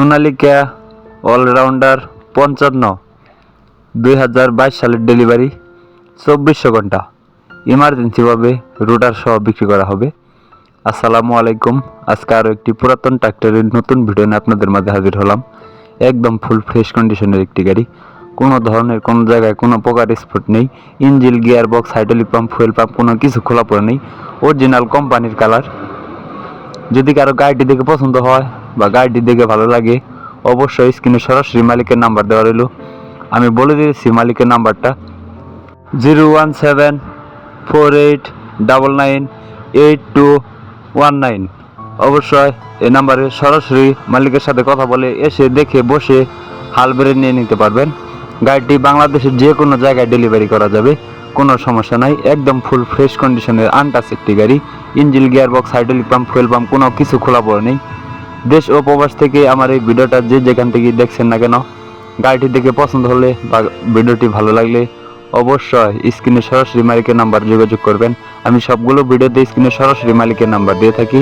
Sonalika allrounder 55 2022 সালের delivery 2400 ঘন্টা ইমার্জেন্সিভাবে rotor সহ বিক্রি করা হবে। আসসালামু আলাইকুম। আজকে আরও একটি পুরাতন ট্রাক্টরের নতুন ভিডিও নিয়ে আপনাদের মাঝে হাজির হলাম। একদম ফুল ফ্রেশ কন্ডিশনের একটি গাড়ি, কোনো ধরনের কোনো জায়গায় কোনো প্রকার স্পট নেই। Engine, gear box, hydraulic pump, fuel pump কোনো কিছু খোলা পড়ে নেই। অরিজিনাল কোম্পানির কালার। যদি কারো গাড়িটি দেখে পছন্দ হয় বা গাড়িটি দেখে ভালো লাগে, অবশ্যই স্ক্রিনে সরাসরি মালিকের নাম্বার দেওয়া রইল। আমি বলে দিয়েছি মালিকের নাম্বারটা 01748998219। অবশ্যই এই নাম্বারে সরাসরি মালিকের সাথে কথা বলে এসে দেখে বসে হাল বেড়ে নিয়ে নিতে পারবেন। গাড়িটি বাংলাদেশের যে কোনো জায়গায় ডেলিভারি করা যাবে, কোনো সমস্যা নাই। একদম ফুল ফ্রেশ কন্ডিশনের আনটাচ একটি গাড়ি। Engine, gear box, hydraulic pump, fuel pump কোনো কিছু খোলা পড়ে নেই। দেশ ও প্রবাস থেকে আমার এই ভিডিওটা যে যেখান থেকে দেখছেন না কেন, গাড়িটি দেখে পছন্দ হলে বা ভিডিওটি ভালো লাগলে অবশ্যই স্ক্রিনে সরাসরি মালিকের নাম্বার যোগাযোগ করবেন। আমি সবগুলো ভিডিওতে স্ক্রিনে সরাসরি মালিকের নাম্বার দিয়ে থাকি।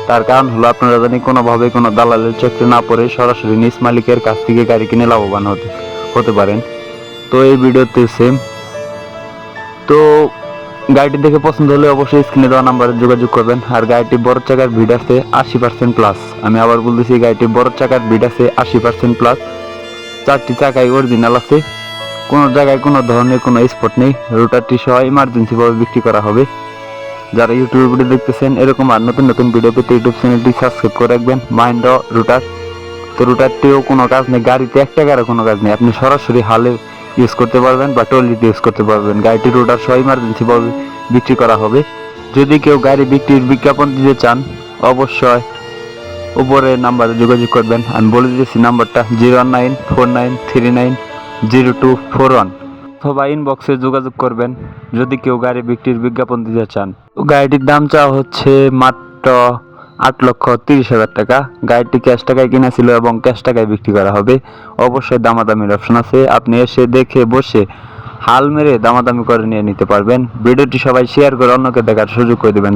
তার কারণ হলো আপনারা জানি কোনোভাবে কোনো দালালের চক্রে না পড়ে সরাসরি নিজ মালিকের কাছ থেকে গাড়ি কিনে লাভবান হতে পারেন। তো এই ভিডিওতে সেম। তো গাড়িটি দেখে পছন্দ হলে অবশ্যই স্ক্রিনে দেওয়া নাম্বারে যোগাযোগ করবেন। আর গাড়িটি বড় চাকার ভিড আছে 80% প্লাস। আমি আবার বলতেছি, গাড়িটি বড় চাকার ভিড আছে 80% প্লাস। 4টি চাকাই অরিজিনাল আছে, কোনো জায়গায় কোনো ধরনের কোনো স্পট নেই। রুটারটি সহ ইমার্জেন্সিভাবে বিক্রি করা হবে। যারা ইউটিউব ভিডিও দেখতেছেন, এরকম আর নতুন নতুন ভিডিও পেতে ইউটিউব চ্যানেলটি সাবস্ক্রাইব করে রাখবেন, মাহিন্দ্রা রুটার। তো রুটারটিও কোনো কাজ নেই, গাড়িতে এক টাকারও কোনো কাজ নেই। আপনি সরাসরি হালে ইউজ করতে পারবেন বা ট্রলিতে ইউজ করতে পারবেন। গাড়িটি রুটার সহ ইমার্জেন্সিভাবে বিক্রি করা হবে। যদি কেউ গাড়ি বিক্রির বিজ্ঞাপন দিতে চান, অবশ্যই উপরে নাম্বারে যোগাযোগ করবেন। আমি বলে দিয়েছি নাম্বারটা 01949390241, অথবা ইনবক্সে যোগাযোগ করবেন যদি কেউ গাড়ি বিক্রির বিজ্ঞাপন দিতে চান। গাড়িটির দাম চাওয়া হচ্ছে মাত্র 8,30,000 টাকা। গাড়িটি ক্যাশ টাকায় কিনা ছিল এবং ক্যাশ টাকায় বিক্রি করা হবে। অবশ্যই দামাদামির অপশন আছে, আপনি এসে দেখে বসে হাল মেরে দামাদামি করে নিয়ে নিতে পারবেন। ভিডিওটি সবাই শেয়ার করে অন্যকে দেখার সুযোগ করে দেবেন।